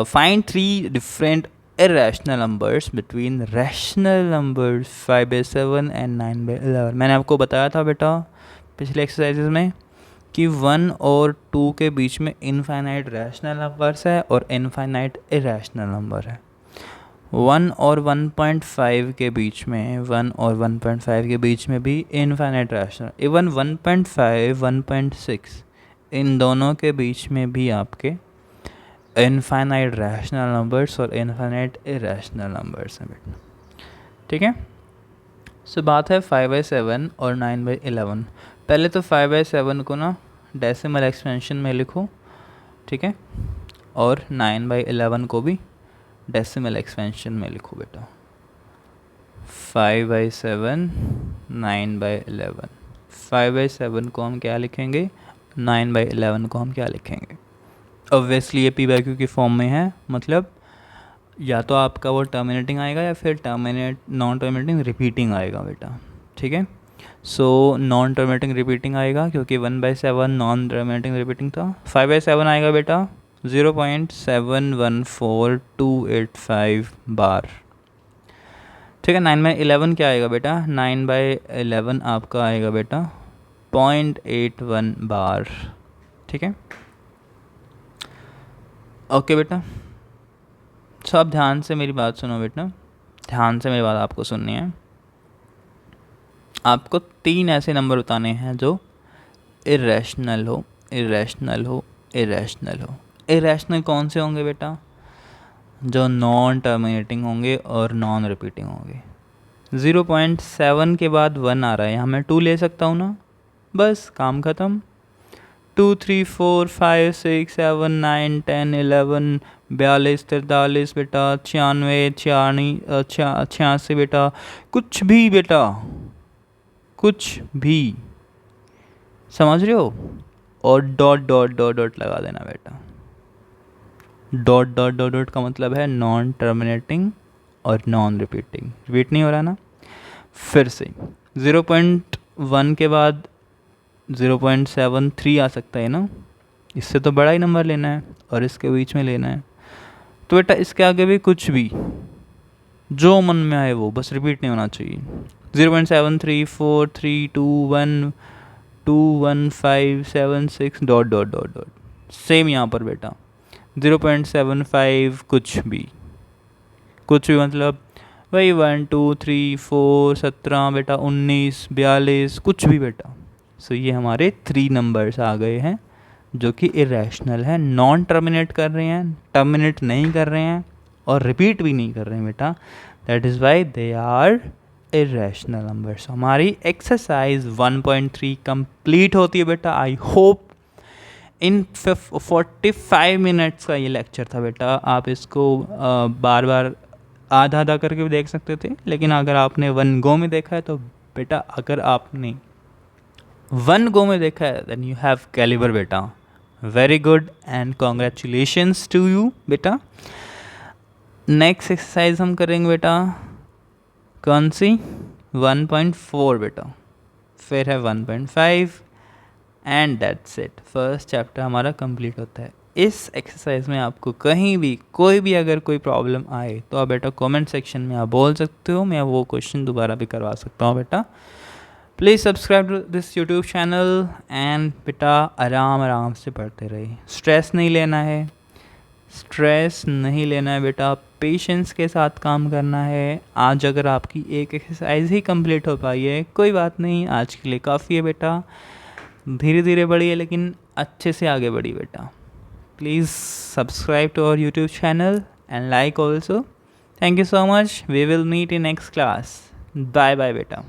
find 3 different irrational numbers between rational numbers 5/7 and 9/11। मैंने आपको बताया था बेटा पिछले एक्सरसाइजेज में कि 1 और 2 के बीच में इनफाइनाइट रैशनल नंबर्स है और इनफाइनाइट इरेशनल नंबर है। 1 और 1.5 के बीच में, 1 और 1.5 के बीच में भी इनफाइनाइट रैशनल, इवन 1.5 1.6 इन दोनों के बीच में भी आपके इनफाइनाइट रैशनल नंबर्स और इनफाइनाइट इरेशनल नंबर्स हैं बेटा, ठीक है। सो बात है 5/7 और 9/11। पहले तो 5/7 को ना डेसिमल एक्सपेंशन में लिखो, ठीक है, और 9/11 को भी डेसिमल एक्सपेंशन में लिखो बेटा। 5/7 9/11, 5/7 को हम क्या लिखेंगे, 9/11 को हम क्या लिखेंगे। ऑब्वियसली ये p/q की फॉर्म में है, मतलब या तो आपका वो टर्मिनेटिंग आएगा या फिर नॉन टर्मिनेटिंग रिपीटिंग आएगा बेटा, ठीक है। सो नॉन टर्मिनेटिंग रिपीटिंग आएगा क्योंकि 1/7 नॉन टर्मिनेटिंग रिपीटिंग था। 5/7 आएगा बेटा 0.714285 बार, ठीक है। 9/11 क्या आएगा बेटा, 9/11 आपका आएगा बेटा 0.81 बार, ठीक है। ओके बेटा, सो आप ध्यान से मेरी बात सुनो बेटा, ध्यान से मेरी बात आपको सुननी है। आपको 3 ऐसे नंबर बताने हैं जो इरेशनल हो, इरेशनल हो, इरेशनल हो। इरेशनल कौन से होंगे बेटा, जो नॉन टर्मिनेटिंग होंगे और नॉन रिपीटिंग होंगे। 0.7 के बाद 1 आ रहा है, यहाँ मैं 2 ले सकता हूँ ना, बस काम ख़त्म। 2 3 4 5 6 7 9 10 11 42 43 बेटा, 96 86 बेटा, कुछ भी बेटा, कुछ भी, समझ रहे हो। और डॉट डॉट डॉट डॉट लगा देना बेटा। डॉट डॉट डॉट डॉट का मतलब है नॉन टर्मिनेटिंग और नॉन रिपीटिंग, रिपीट नहीं हो रहा ना। फिर से 0.1 के बाद 0.73 आ सकता है ना, इससे तो बड़ा ही नंबर लेना है और इसके बीच में लेना है। तो बेटा इसके आगे भी कुछ भी जो मन में आए वो, बस रिपीट नहीं होना चाहिए। 0.73 4 3 2 1 2 1 5 7 6 dot dot dot dot. Same यहाँ पर बेटा 0.75 कुछ भी मतलब वही 1 2 3 4 17 बेटा, 19 42 कुछ भी बेटा। सो ये हमारे 3 नंबर्स आ गए हैं जो कि इरेशनल है, नॉन टर्मिनेट कर रहे हैं, टर्मिनेट नहीं कर रहे हैं और रिपीट भी नहीं कर रहे हैं बेटा। That is why they are irrational numbers. हमारी एक्सरसाइज 1.3 कंप्लीट होती है बेटा। आई होप इन 45 मिनट्स का ये लेक्चर था बेटा। आप इसको बार बार आधा आधा करके भी देख सकते थे, लेकिन अगर आपने वन गो में देखा है तो बेटा, अगर आपने वन गो में देखा है देन यू हैव कैलिबर बेटा। Very good and congratulations to you बेटा। नेक्स्ट एक्सरसाइज हम करेंगे बेटा, कौन सी? 1.4 बेटा, फिर है 1.5 and that's it. First chapter हमारा कंप्लीट होता है। इस एक्सरसाइज में आपको कहीं भी कोई भी अगर कोई प्रॉब्लम आए तो आप बेटा कमेंट सेक्शन में आप बोल सकते हो, मैं वो क्वेश्चन दोबारा भी करवा सकता हूँ बेटा। Please subscribe to this YouTube channel and बेटा आराम आराम से पढ़ते रहिए। स्ट्रेस नहीं लेना है, स्ट्रेस नहीं लेना है बेटा, पेशेंस के साथ काम करना है। आज अगर आपकी एक एक्सरसाइज ही कंप्लीट हो पाई है, कोई बात नहीं, आज के लिए काफ़ी है बेटा। धीरे धीरे बढ़िए लेकिन अच्छे से आगे बढ़िए बेटा। Please subscribe to our YouTube channel and like also. Thank you so much. We will meet in next class. Bye bye बेटा।